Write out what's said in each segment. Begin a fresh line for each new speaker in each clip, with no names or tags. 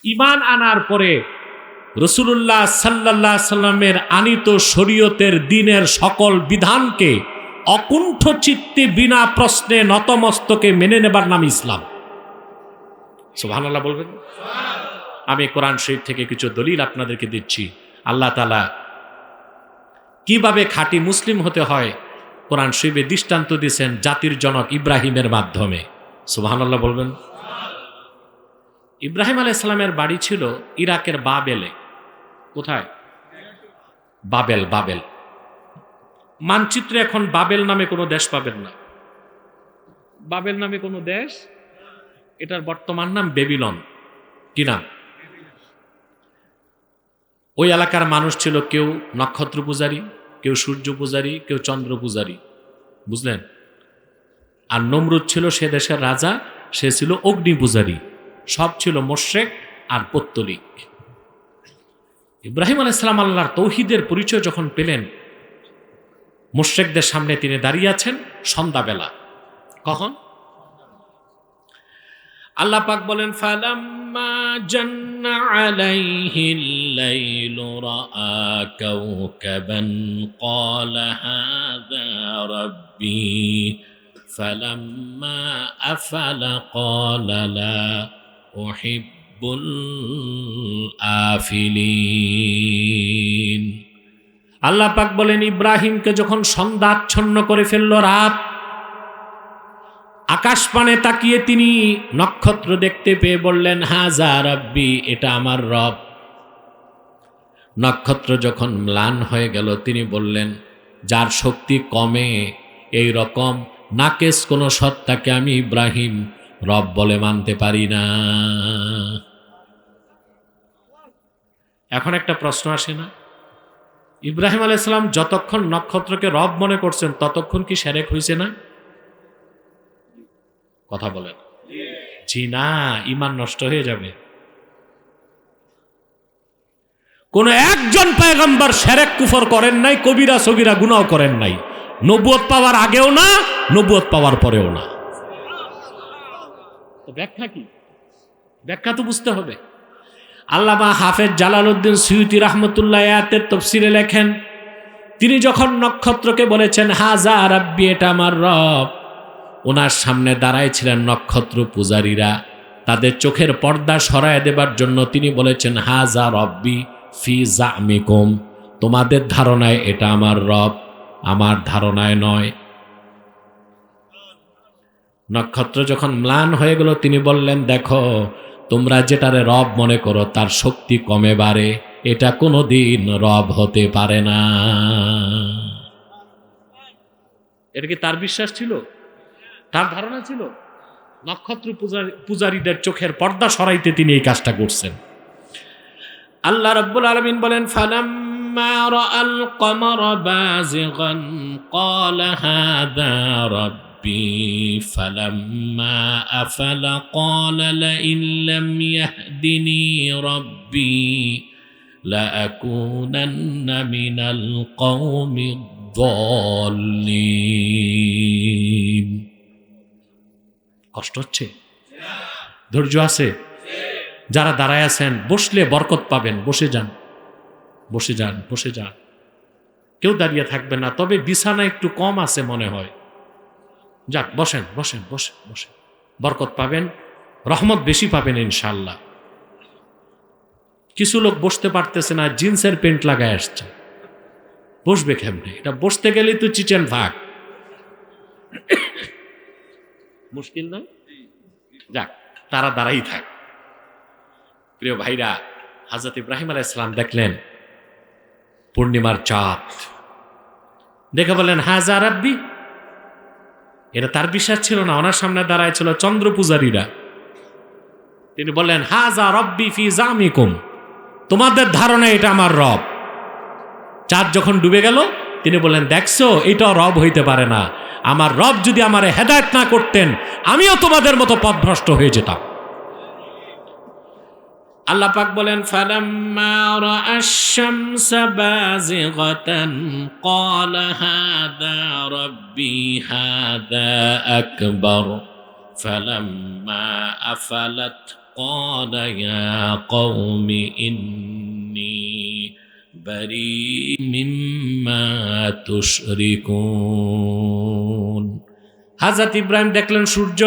ঈমান আনার পরে রাসূলুল্লাহ সাল্লাল্লাহু আলাইহি সাল্লামের আনিত শরীয়তের দ্বীনের সকল বিধানকে অকুণ্ঠ চিত্তে বিনা প্রশ্নে নতমস্তকে মেনে নেবার নাম ইসলাম। সুবহানাল্লাহ বলবেন। আমি কোরআন শরীফ থেকে কিছু দলিল আপনাদেরকে দিচ্ছি। আল্লাহ তাআলা কিভাবে খাঁটি মুসলিম হতে হয় কোরআন শরীফে দৃষ্টান্ত দিয়েছেন জাতির জনক ইব্রাহিমের মাধ্যমে। সুবহানাল্লাহ বলবেন। ইব্রাহিম আলাইহিস সালামের বাড়ি ছিল ইরাকের বাবেলে। কোথায়? বাবেল। বাবেল মানচিত্রে এখন বাবেল নামে কোনো দেশ পাবেন না। বাবেল নামে কোনো দেশ, এটার বর্তমান নাম বেবিলন। কি নাম? ওই এলাকার মানুষ ছিল কেউ নক্ষত্র পূজারী, কেউ সূর্য পূজারী, কেউ চন্দ্র পূজারী, বুঝলেন? আর নমরুদ ছিল সে দেশের রাজা, সে ছিল অগ্নি পূজারী। সব ছিল মুশরিক আর পৌত্তলিক। ইব্রাহিম আলাইহিস সালাম আল্লাহর তৌহিদের পরিচয় যখন পেলেন, মুশরিকদের সামনে তিনি দাঁড়িয়ে আছেন সন্ধ্যাবেলা। কখন? আল্লাহ পাক বলেন ফালাম্মা জান্না আলাইহিল লাইলু রাআ কাওকাবান ক্বালা হাযা রাব্বি ফালাম্মা আফালা ক্বালা লা উহিব্বুল আফিলিন। আল্লাহ পাক বলেন ইব্রাহিমকে যখন সন্ধ্যা আচ্ছন্ন করে ফেলল, রাত, আকাশ পানে তাকিয়ে তিনি নক্ষত্র দেখতে পেয়ে বললেন হাযা রাব্বি, এটা আমার রব। নক্ষত্র যখন ম্লান হয়ে গেল তিনি বললেন যার শক্তি কমে এই রকম নাকেস কোন সত্তাকে আমি ইব্রাহিম রব বলে মানতে পারি না। এখন একটা প্রশ্ন আসে না, ইব্রাহিম আলাইহিস সালাম যতক্ষণ নক্ষত্রকে রব মনে করছেন ততক্ষণ কি শিরক হইছে না? কথা বলেন। জি না, ঈমান নষ্ট হয়ে যাবে। কোন একজন পয়গম্বর শিরক কুফর করেন নাই, কবিরা সগীরা গুনাহ করেন নাই, নবুয়ত পাওয়ার আগেও না, নবুয়ত পাওয়ার পরেও না। তো ব্যাখ্যা কি? ব্যাখ্যা তো বুঝতে হবে। আল্লামা হাফেজ জালালউদ্দিন সুয়ুতী রাহমাতুল্লাহ আয়াতের তাফসীরে লেখেন, তিনি যখন নক্ষত্রকে বলেছেন হাযা রাব্বি, এটা আমার রব, ওনার সামনে দাঁড়ায় ছিলেন নক্ষত্র পূজারীরা। তাদের চোখের পর্দা সরায় দেবার জন্য তিনি বলেছেন হাযা রব্বি ফি জামিকুম, তোমাদের ধারণায় এটা আমার রব, আমার ধারণায় নয়। নক্ষত্র যখন ম্লান হয়ে গেল তিনি বললেন দেখো, তোমরা যেটারে রব মনে করো তার শক্তি কমে বাড়ে, এটা কোনোদিন রব হতে পারে না। এটা কি তার বিশ্বাস ছিল? তার ধারণা ছিল? নক্ষত্র পূজারীদের চোখের পর্দা সরাইতে তিনি এই কাজটা করছেন। আল্লাহ রাব্বুল আলামিন বলেন ফালাম্মা রাআল কমারা বাযিগান ক্বালা হাযা রাব্বি ফালাম্মা আফালা ক্বালা লাইন লাম ইয়াহদিনি রাব্বি লাআকুনান্না মিনাল কওমিদ দাল্লিন। কষ্ট হচ্ছে? ধৈর্য আছে? যারা দাঁড়ায় আছেন বসলে বরকত পাবেন, বসে যান, বসে যান, বসে যান। কেউ দাঁড়িয়ে থাকবে না, তবে বিছানা একটু কম আছে মনে হয়। যাক, বসেন বসেন বসেন বসেন, বরকত পাবেন, রহমত বেশি পাবেন ইনশাআল্লাহ। কিছু লোক বসতে পারতেছে না, জিন্সের প্যান্ট লাগায় আসছে, বসবে কেমনে? এটা বসতে গেলেই তো চিচেন ভাগ, মুশকিল নয়? যাক, তারা দাঁড়াই থাক। প্রিয় ভাইরা, হযরত ইব্রাহিম আলাইহিস সালাম দেখলেন পূর্ণিমার চাঁদ, দেখে বললেন হাযা রাব্বি। এটা তার বিশ্বাস ছিল না, ওনার সামনে দাঁড়ায় ছিল চন্দ্র পূজারীরা। তিনি বললেন হাযা রাব্বি ফি জামিকুম, তোমাদের ধারণা এটা আমার রব। চাঁদ যখন ডুবে গেল তিনি বললেন দেখছো, এটাও রব হইতে পারে না, আমার রব যদি আমারে হেদায়েত না করতেন আমিও তোমাদের মতো পথভ্রষ্ট হয়ে যেতাম। আল্লাহ পাক বলেন ফালাম্মা রাআশ শামসা বাযিগাতান ক্বালা হাযা রাব্বি হাযা আকবার ফালাম্মা আফালাত قال يا قوم إني بريء مما تشركون হযরত ইব্রাহিম দেখলেন সূর্য,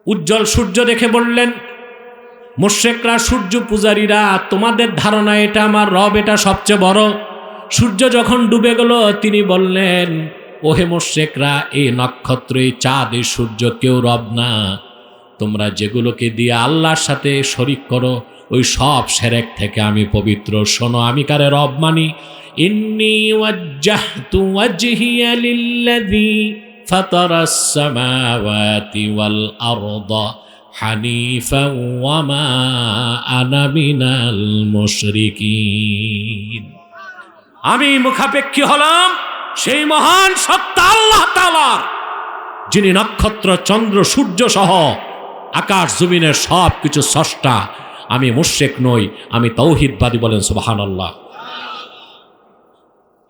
উজ্জ্বল সূর্য দেখে বললেন, মুশরিকরা, সূর্য পূজারীরা, তোমাদের ধারণা এটা আমার রব, এটা সবচেয়ে বড়। সূর্য যখন ডুবে গেল তিনি বললেন, ওহে মুশরিকরা, এই নক্ষত্র, এই চাঁদ, এই সূর্য কেউ রব না। তোমরা যেগুলোকে দিয়ে আল্লাহর সাথে শরীক করো ওই সব শিরক থেকে আমি পবিত্র। শোনো, আমি কারে রব মানি। ইন্নী ওয়াজ্জাহতু ওয়াজহিয়া লিল্লাযী ফাতারাস সামাওয়াতি ওয়াল আরদা হানিফান ওয়া মা আনা মিনাল মুশরিকিন। আমি মুখাপেক্ষী হলাম সেই মহান সত্তা আল্লাহ তাআলার, যিনি নক্ষত্র, চন্দ্র, সূর্য সহ আকাশ জমিনের সব কিছু স্রষ্টা। আমি মুশরিক নই, আমি তাওহীদবাদী। বলেন সুবহানাল্লাহ।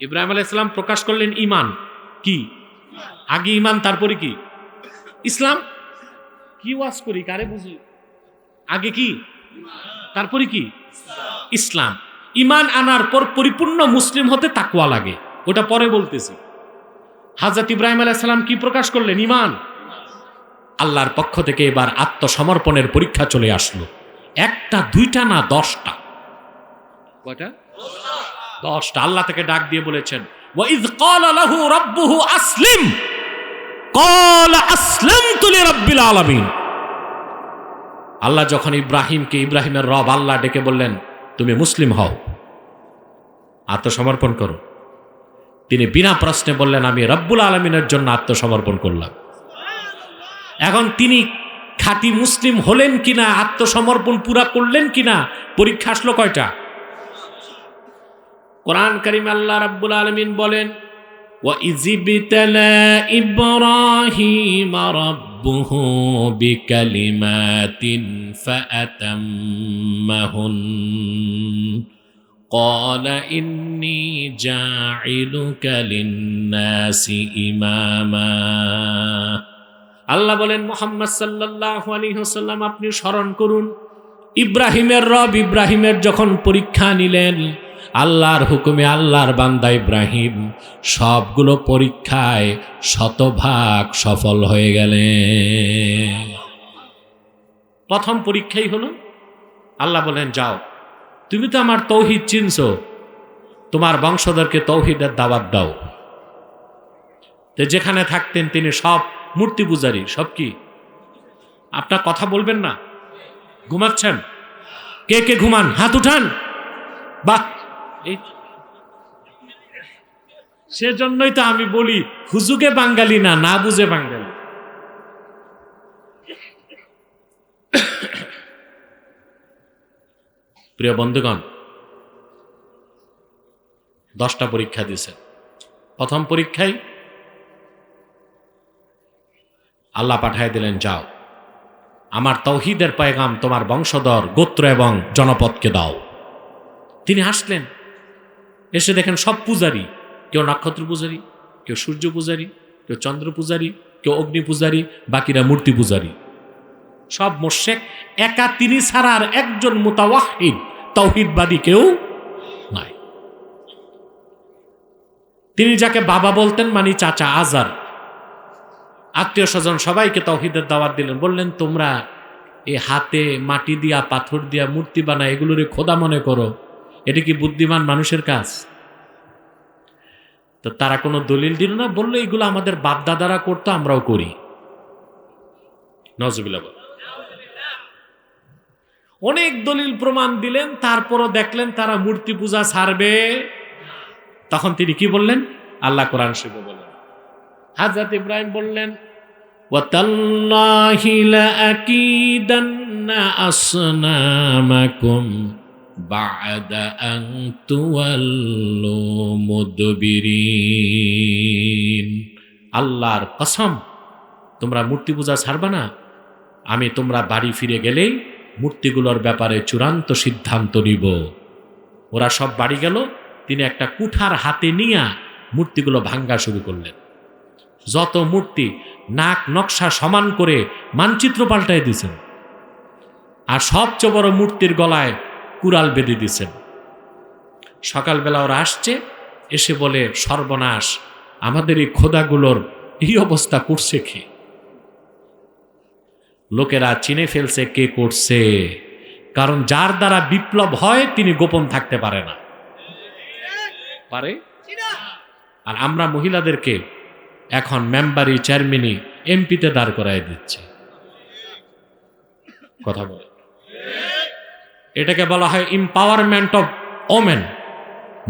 ইব্রাহিম আলাইহিস সালাম প্রকাশ করলেন ঈমান কি? আগে ঈমান, তারপরে কি? ইসলাম। কি ওয়াজ করি, কারে বুঝি? আগে কি, তারপরে কি? ইসলাম। ঈমান আনার পর পরিপূর্ণ মুসলিম হতে তাকওয়া লাগে, ওটা পরে বলতেছি। হযরত ইব্রাহিম আলাইহিস সালাম কি প্রকাশ করলেন? ঈমান। আল্লাহর পক্ষ থেকে এবার আত্মসমর্পণের পরীক্ষা চলে আসলো। একটা, দুইটা না, 10টা। কয়টা? 10টা। আল্লাহ থেকে ডাক দিয়ে বলেছেন, ওয়া ইয ক্বালা লাহু রাব্বুহু আসলিম ক্বালা আসলামতু লিরাব্বিল আলামিন। আল্লাহ যখন ইব্রাহিমকে, ইব্রাহিমের রব আল্লাহ ডেকে বললেন, তুমি মুসলিম হও, আত্মসমর্পণ করো, তিনি বিনা প্রশ্নে বললেন, আমি রব্বুল আলামিনের জন্য আত্মসমর্পণ করলাম। এখন তিনি খাঁটি মুসলিম হলেন কিনা, আত্মসমর্পণ পুরা করলেন কিনা, পরীক্ষা আসলো কয়টা? কোরআন কারীমে আল্লাহ রাব্বুল আলামিন বলেন, ওয়া ইযিবতালা ইব্রাহিমা রাব্বুহু বিকালিমাতিন ফাআতাম্মাহুন ক্বালা ইন্নী জাঈলুকা লিন-নাসি ইমামা। আল্লাহ বলেন, মুহাম্মদ সাল্লাল্লাহু আলাইহি ওয়াসাল্লাম, আপনি স্মরণ করুন, ইব্রাহিমের রব ইব্রাহিমের যখন পরীক্ষা নিলেন, আল্লাহর হুকুমে আল্লাহর বান্দা ইব্রাহিম সবগুলো পরীক্ষায় 100% সফল হয়ে গেলেন। প্রথম পরীক্ষাই হলো, আল্লাহ বলেন, যাও, তুমি তো আমার তৌহিদ চিনছো, তোমার বংশধরকে তৌহিদের দাওয়াত দাও। তো যেখানে থাকতেন তিনি সব মূর্তি পূজারী। সব কি? আপনার কথা বলবেন না? ঘুমাচ্ছেন? কে কে ঘুমান? হাত উঠান। বাহ, এই সেজন্যই তো আমি বলি, হুজুগে বাঙালি না, না বুঝে বাঙালি। প্রিয় বন্ধুগণ, 10টা পরীক্ষা দিয়েছে। প্রথম পরীক্ষায় আল্লাহ পাঠায় দিলেন, যাও, আমার তাওহীদের পয়গাম তোমার বংশধর, গোত্র এবং জনপদকে দাও। তিনি আসলেন, এসে দেখেন সব পূজারী, কেউ নক্ষত্র পূজারী, কেউ সূর্য পূজারী, কেউ চন্দ্র পূজারী, কেউ অগ্নি পূজারী, বাকিরা মূর্তি পূজারী, সব মুশরিক। একা তিনি ছাড়া আর একজন মুতাওয়াহিদ তাওহীদবাদী কেউ নাই। তিনি যাকে বাবা বলতেন, মানে চাচা আজার, আত্মীয় স্বজন সবাইকে তাওহীদের দাওয়াত দিলেন। বললেন, তোমরা এই হাতে মাটি দিয়া, পাথর দিয়া মূর্তি বানায়, এগুলোরে খোদা মনে করো, এটা কি বুদ্ধিমান মানুষের কাজ? তো তারা কোনো দলিল দিল না, বললো এগুলো আমাদের বাপ দাদারা করতো, আমরাও করি। নাউজুবিল্লাহ। অনেক দলিল প্রমাণ দিলেন, তারপরও দেখলেন তারা মূর্তি পূজা ছাড়বে। তখন তিনি কি বললেন? আল্লাহ কোরআন শরীফে বলেন, হযরত ইব্রাহিম বললেন, ওয়াতাল্লাহি লাআকিদান্না আসনামাকুম বা'দা আন তুওয়াল্লু মুদবিরিন। আল্লাহর কসম, তোমরা মূর্তি পূজা ছাড়বা না, আমি তোমরা বাড়ি ফিরে গেলেই মূর্তিগুলোর ব্যাপারে চূড়ান্ত সিদ্ধান্ত নিব। ওরা সব বাড়ি গেল, তিনি একটা কুঠার হাতে নিয়ে মূর্তিগুলো ভাঙ্গা শুরু করলেন। যত মূর্তি নাক নকশা সমান করে মানচিত্র পাল্টাই দিয়েছেন। আর সবচেয়ে বড় মূর্তির গলায় কুড়াল বেঁধে দিছেন। সকালবেলা ওরা আসছে, এসে বলে সর্বনাশ, আমাদের এই খোদাগুলোর এই অবস্থা করছে কে? লোকেরা চিনে ফেলছে কে করছে, কারণ যার দ্বারা বিপ্লব হয় তিনি গোপন থাকতে পারে না, পারে। আর আমরা মহিলাদেরকে এখন মেম্বারি, চেয়ারম্যানি, এমপিতে দাঁড় করায় দিচ্ছে। কথা বলে, এটাকে বলা হয় এম্পাওয়ারমেন্ট অফ ওমেন,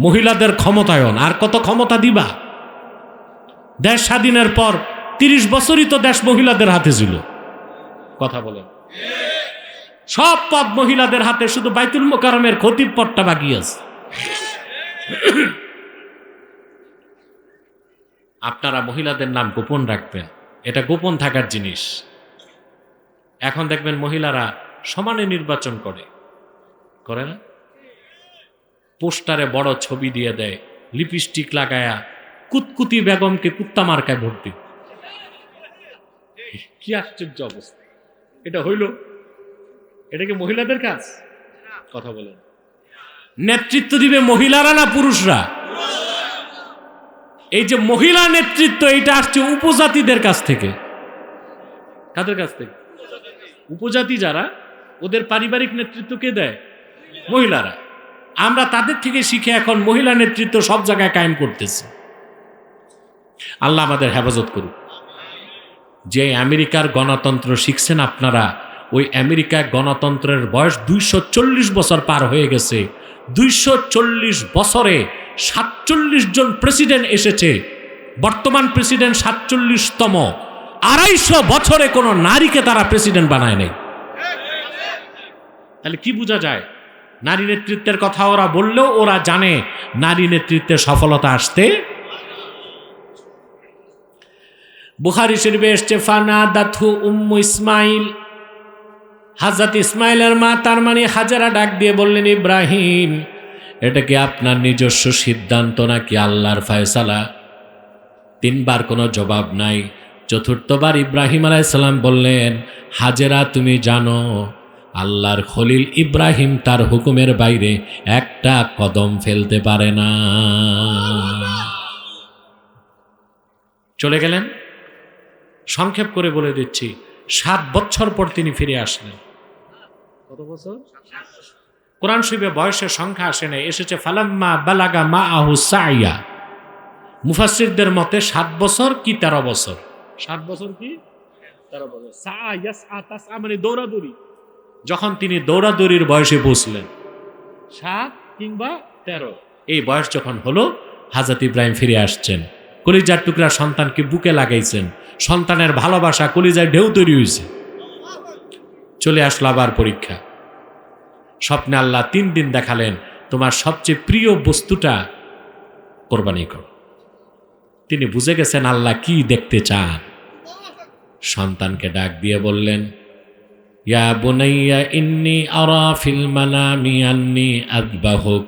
মহিলাদের ক্ষমতায়ন। আর কত ক্ষমতা দিবা? দেশ স্বাধীনের পর 30 বছরই তো দেশ মহিলাদের হাতে ছিল। কথা বলেন, সব পদ মহিলাদের হাতে, শুধু বাইতুল মোকাররমের খতিব পদটা বাকি আছে। আপনারা মহিলাদের নাম গোপন রাখবেন, এটা গোপন থাকার জিনিস। এখন দেখবেন মহিলারা সমানে নির্বাচন করে না? পোস্টারে বড় ছবি দিয়ে দেয়, লিপস্টিক লাগায়া কুতকুতি বেগমকে কুত্তা মার্কায় ভোট দিন। কি আশ্চর্য অবস্থা! এটা হইল, এটা কি মহিলাদের কাজ? কথা বলেন, নেতৃত্ব দিবে মহিলারা না পুরুষরা? এই যে মহিলা নেতৃত্ব, এটা আসছে উপজাতিদের কাছ থেকে। কাদের কাছ থেকে? উপজাতি যারা, ওদের পারিবারিক নেতৃত্ব কে দেয়? মহিলারা। আমরা তাদের থেকে শিখে এখন মহিলা নেতৃত্ব সব জায়গায় কায়েম করতেছি। আল্লাহ আমাদের হেফাজত করুক। যে আমেরিকার গণতন্ত্র শিখছেন আপনারা, ওই আমেরিকার গণতন্ত্রের বয়স 240 বছর পার হয়ে গেছে। 240 বছরে 47 জন প্রেসিডেন্ট এসেছে। বর্তমান প্রেসিডেন্ট 47তম। 250 বছরে কোনো নারীকে তারা প্রেসিডেন্ট বানায় নাই। তাহলে কি বোঝা যায়? নারী নেতৃত্বের কথা ওরা বললেও ওরা জানে নারী নেতৃত্বে সফলতা আসতে। বুখারী শরীফে এসেছে, ফানাদাতহু উম্মু ইসমাইল, হযরত ইসমাইলের মা, তার মানে হাজেরা ডাক দিয়ে বললেন, ইব্রাহিম, এটা কি আপনার নিজস্ব সিদ্ধান্ত নাকি আল্লাহর ফয়সালা? 3 বার কোনো জবাব নাই। চতুর্থবার ইব্রাহিম আলাইহিস সালাম বললেন, হাজেরা, তুমি জানো আল্লাহর খলিল ইব্রাহিম তার হুকুমের বাইরে একটা কদম ফেলতে পারে না। চলে গেলেন। সংক্ষেপ করে বলে দিচ্ছি, 7 বছর পর তিনি ফিরে আসলেন। কত বছর? কোরআন শরীফে বয়সের সংখ্যা আসে নাই, এসেছে ফালাম্মা বালাগা মাআহু সাইয়া। মুফাসসিরদের মতে 7 বছর কি 13 বছর। 7 বছর কি 13 বছর। সায়াসআ তাসআ মানে দৌড়াদৌড়ি। যখন তিনি দৌড়াদৌড়ির বয়সে পৌঁছলেন, 7 কিংবা 13, এই বয়স যখন হলো, হযরত ইব্রাহিম ফিরে আসছেন। কলিজার টুকরা সন্তানকে বুকে লাগাইছেন। সন্তানের ভালোবাসা কলিজায় ঢেউ তৈরি হয়েছে। চলে আসলো আবার পরীক্ষা। স্বপ্নে আল্লাহ 3 দিন দেখালেন, তোমার সবচেয়ে প্রিয় বস্তুটা কোরবানি করো। তিনি বুঝে গেছেন আল্লাহ কি দেখতে চান। সন্তানকে ডাক দিয়ে বললেন, ইয়া বুনাইয়া ইন্নী আরা ফিল মানামি আন্নী আযবাহুক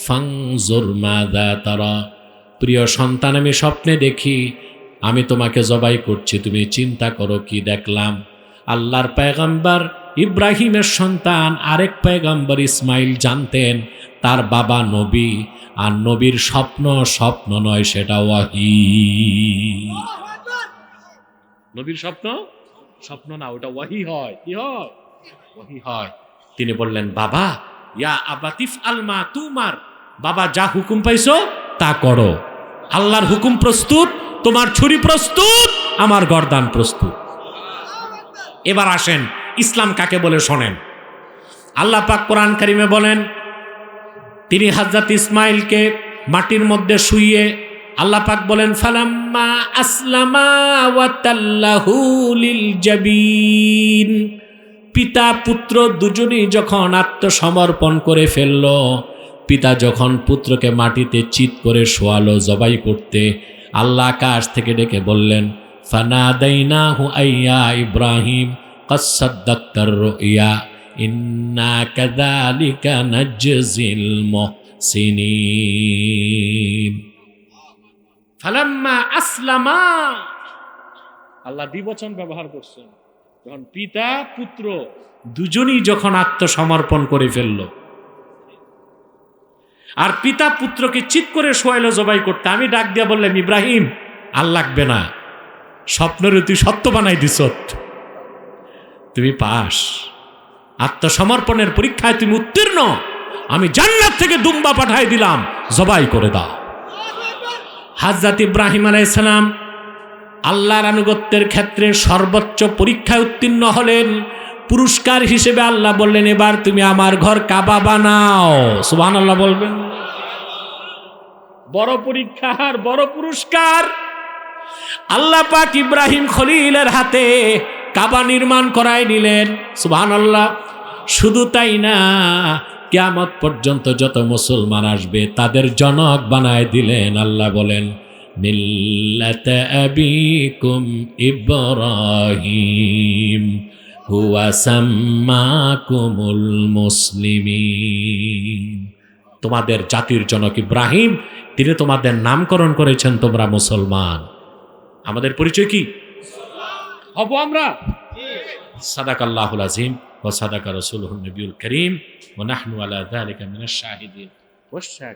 ফানজুর মাযা তারা। প্রিয় সন্তান, আমি স্বপ্নে দেখি আমি তোমাকে জবাই করছি, তুমি চিন্তা করো কি দেখলাম। আল্লাহর পয়গম্বর ইব্রাহিমের সন্তান আরেক পয়গম্বর ইসমাইল জানতেন তার বাবা নবী, আর নবীর স্বপ্ন স্বপ্ন নয়, সেটা ওয়াহী। নবীর স্বপ্ন স্বপ্ন না, ওটা ওয়াহী হয়। কি হয়? ওয়াহী হয়। তিনি বললেন, বাবা, ইয়া আবাতিফ আলমা তুমার, বাবা যা হুকুম পাইছো তা করো। আল্লাহর হুকুম প্রস্তুত, তোমার ছুরি প্রস্তুত, আমার গর্দান প্রস্তুত। এবার আসেন ইসলাম কাকে বলে শোনেন। আল্লাহ পাক কোরআন কারিমে বলেন, তিনি হযরত ইসমাইলকে মাটির মধ্যে শুইয়ে আল্লাহ পাক বলেন, ফালাম্মা আসলামা ওয়া তাল্লাহু লিল জাবিন। পিতা পুত্র দুজনেই যখন আত্মসমর্পণ করে ফেলল, পিতা যখন পুত্রকে মাটিতে চিৎ করে শোয়ালো জবাই করতে, আল্লাহ আকাশ থেকে ডেকে বললেন, ফানাদাইনাহু আইয়া ইব্রাহিম ক্বাদ সাদ্দাক্তার রুইয়া ইন্না কাযালিকা নাজজিল মুহসিনিন। ফালাম্মা আসলামা, আল্লাহ দ্বিবচন ব্যবহার করছেন। যখন পিতা পুত্র দুজনই যখন আত্মসমর্পণ করে ফেলল, আর পিতা পুত্রকে চিৎ করে শোয়াইল জবাই করতে, আমি ডাক দিয়া বললাম, ইব্রাহিম আর লাগবে না, স্বপ্নের তুই সত্য বানাই দিস, তুমি পাস, আত্মসমর্পণের পরীক্ষায় তুমি উত্তীর্ণ, আমি জান্নাত থেকে দুম্বা পাঠাই দিলাম, জবাই করে দাও। হযরত ইব্রাহিম আলাইহিস সালাম আল্লাহর আনুগত্যের ক্ষেত্রে সর্বোচ্চ পরীক্ষায় উত্তীর্ণ হলেন। পুরস্কার হিসেবে আল্লাহ বললেন, এবার তুমি আমার ঘর কাবা বানাও। সুবহানাল্লাহ বলবেন। বড় পরীক্ষা আর বড় পুরস্কার। আল্লাহ পাক ইব্রাহিম খলিলের হাতে কাবা নির্মাণ করায় নিলেন। সুবহানাল্লাহ। শুধু তাই না, কিয়ামত পর্যন্ত যত মুসলমান আসবে তাদের জনক বানায় দিলেন। আল্লাহ বলেন, মিল্লাতা আবিকুম ইব্রাহিম হুয়া সাম্মাকুমুল মুসলিমিন। তোমাদের জাতির জনক ইব্রাহিম, তিনি তোমাদের নামকরণ করেছেন তোমরা মুসলমান। আমাদের পরিচয় কি হব আমরা? সাদাকাল্লাহুল আযীম ওয়া সাদাকা রাসূলুহুন নবিয়ুল কারীম ওয়া নাহনু আলা যালিকা মিনাশ শাহিদিন ওয়াশ শাকিরিন।